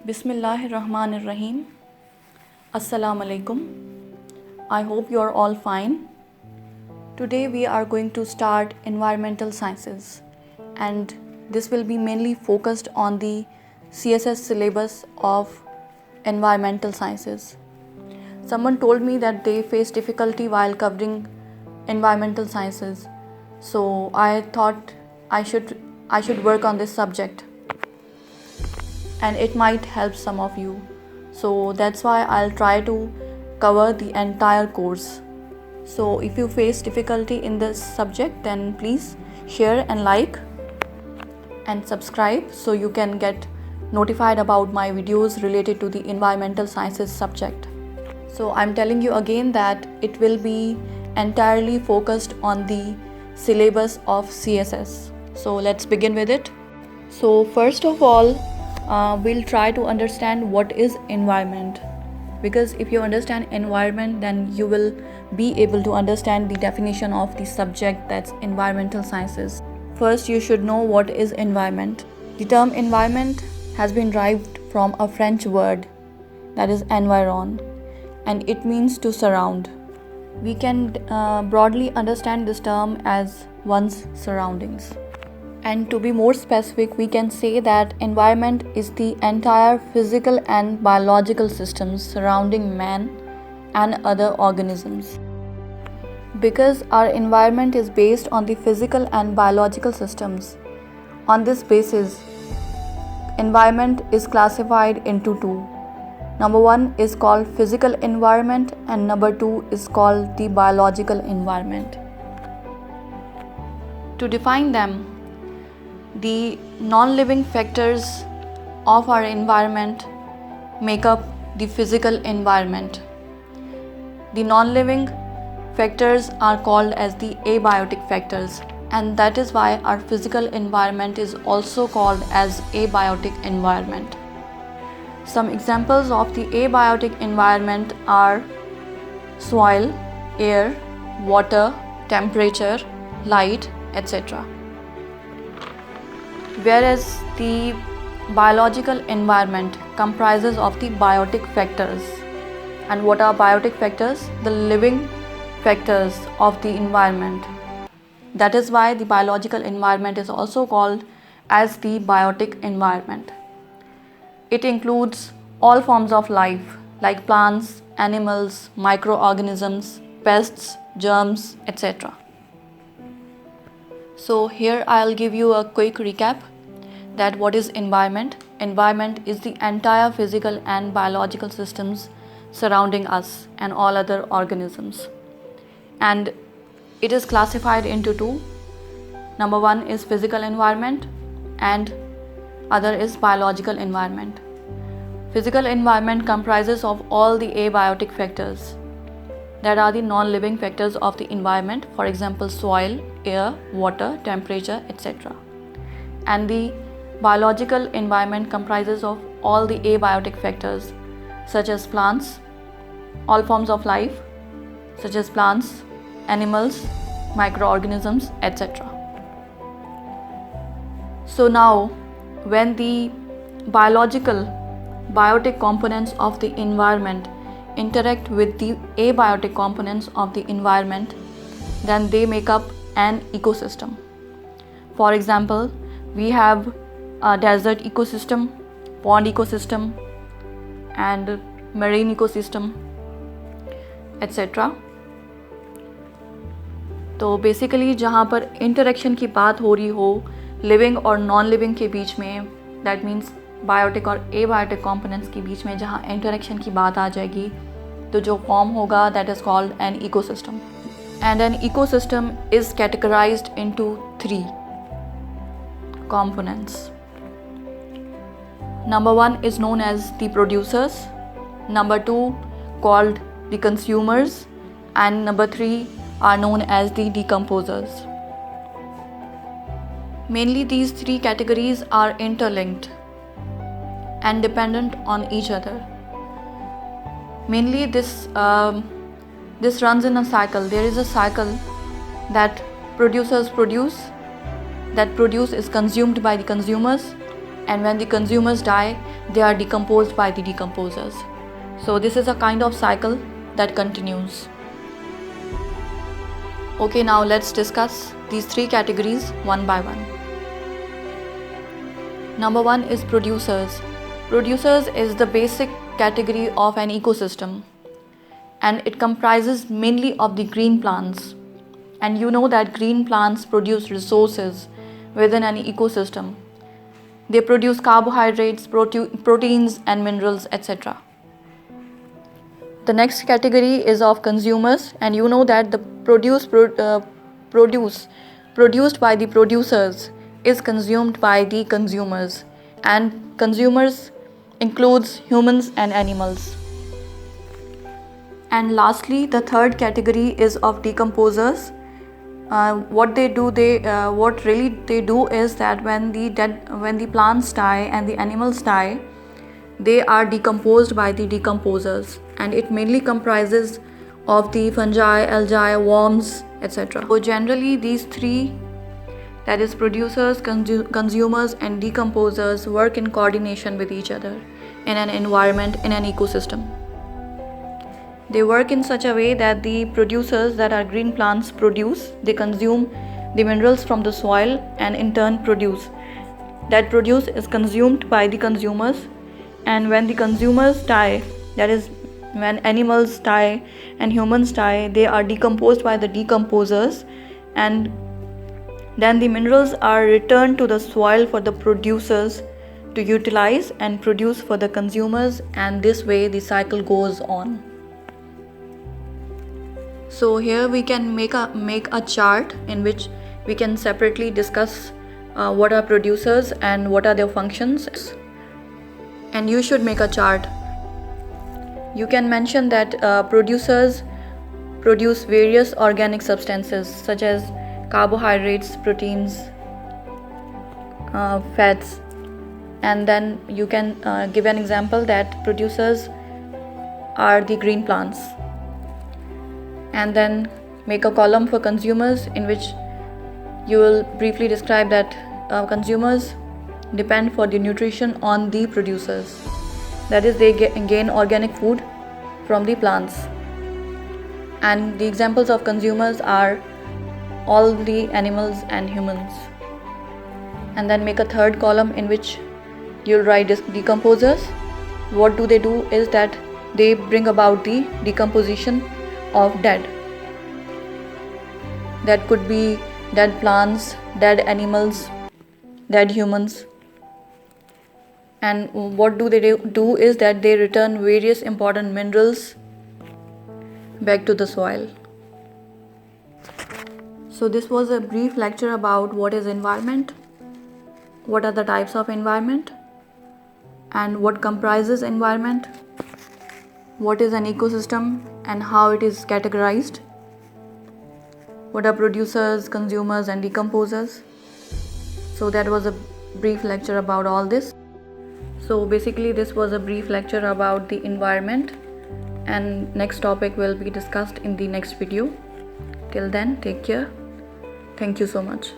Bismillahirrahmanirrahim. Assalamu alaikum. I hope you are all fine. Today we are going to start environmental sciences, and this will be mainly focused on the CSS syllabus of environmental sciences. Someone told me that they face difficulty while covering environmental sciences, so I thought I should work on this subject, and it might help some of you. So that's why I'll try to cover the entire course. So if you face difficulty in this subject, then please share and like and subscribe so you can get notified about my videos related to the environmental sciences subject. So I'm telling you again that it will be entirely focused on the syllabus of CSS. So let's begin with it. So first of all, we'll try to understand what is environment, because if you understand environment, then you will be able to understand the definition of the subject, that's environmental sciences. First, you should know what is environment. The term environment has been derived from a French word, that is environ, and it means to surround. We can broadly understand this term as one's surroundings. And to be more specific, we can say that environment is the entire physical and biological systems surrounding man and other organisms. Because our environment is based on the physical and biological systems, on this basis, environment is classified into two. Number one is called physical environment, and number two is called the biological environment. To define them, the non-living factors of our environment make up the physical environment. The non-living factors are called as the abiotic factors, and that is why our physical environment is also called as abiotic environment. Some examples of the abiotic environment are soil, air, water, temperature, light, etc. Whereas the biological environment comprises of the biotic factors. And what are biotic factors? The living factors of the environment. That is why the biological environment is also called as the biotic environment. It includes all forms of life like plants, animals, microorganisms, pests, germs, etc. So here I'll give you a quick recap that what is environment. Environment is the entire physical and biological systems surrounding us and all other organisms. And it is classified into two. Number one is physical environment and other is biological environment. Physical environment comprises of all the abiotic factors that are the non-living factors of the environment, for example soil, air, water, temperature, etc. And the biological environment comprises of all the abiotic factors such as plants, all forms of life such as plants, animals, microorganisms, etc. So now when the biotic components of the environment interact with the abiotic components of the environment, then they make up an ecosystem. For example, we have a desert ecosystem, pond ecosystem, and marine ecosystem, etc. तो basically जहाँ पर interaction की बात हो रही हो living और non living के बीच में, दैट मीन्स बायोटिक और एबायोटिक कंपोनेंट्स के बीच में जहाँ इंटरेक्शन की बात आ जाएगी, तो जो फॉर्म होगा that is called an ecosystem. And an ecosystem is categorised into 3 components. Number 1 is known as the producers, number 2 called the consumers, and number 3 are known as the decomposers. Mainly these 3 categories are interlinked and dependent on each other. Mainly this runs in a cycle. There is a cycle that producers produce, that produce is consumed by the consumers, and when the consumers die, they are decomposed by the decomposers. So this is a kind of cycle that continues. Okay, now let's discuss these three categories one by one. Number one is producers. Producers is the basic category of an ecosystem, and it comprises mainly of the green plants. And you know that green plants produce resources within an ecosystem. They produce carbohydrates, proteins and minerals, etc. The next category is of consumers, and you know that the produce produced by the producers is consumed by the consumers, and consumers includes humans and animals. And lastly, the third category is of decomposers. What they do is that when the plants die and the animals die, they are decomposed by the decomposers, and it mainly comprises of the fungi, algae, worms, etc. So generally these three, that is producers, consumers and decomposers, work in coordination with each other in an environment, in an ecosystem. They work in such a way that the producers, that are green plants, they consume the minerals from the soil and in turn produce. That produce is consumed by the consumers, and when the consumers die, that is when animals die and humans die, they are decomposed by the decomposers, and then the minerals are returned to the soil for the producers to utilize and produce for the consumers, and this way the cycle goes on. So here we can make a chart in which we can separately discuss what are producers and what are their functions. And you should make a chart. You can mention that producers produce various organic substances such as carbohydrates, proteins, fats, and then you can give an example that producers are the green plants. And then make a column for consumers in which you will briefly describe that consumers depend for the nutrition on the producers. That is, they gain organic food from the plants. And the examples of consumers are all the animals and humans. And then make a third column in which you'll write decomposers. What do? Is that they bring about the decomposition of dead. That could be dead plants, dead animals, dead humans. And what do? Is that they return various important minerals back to the soil. So this was a brief lecture about what is environment, what are the types of environment, and what comprises environment, what is an ecosystem and how it is categorized, what are producers, consumers and decomposers. So that was a brief lecture about all this. So basically this was a brief lecture about the environment, and next topic will be discussed in the next video. Till then, take care. Thank you so much.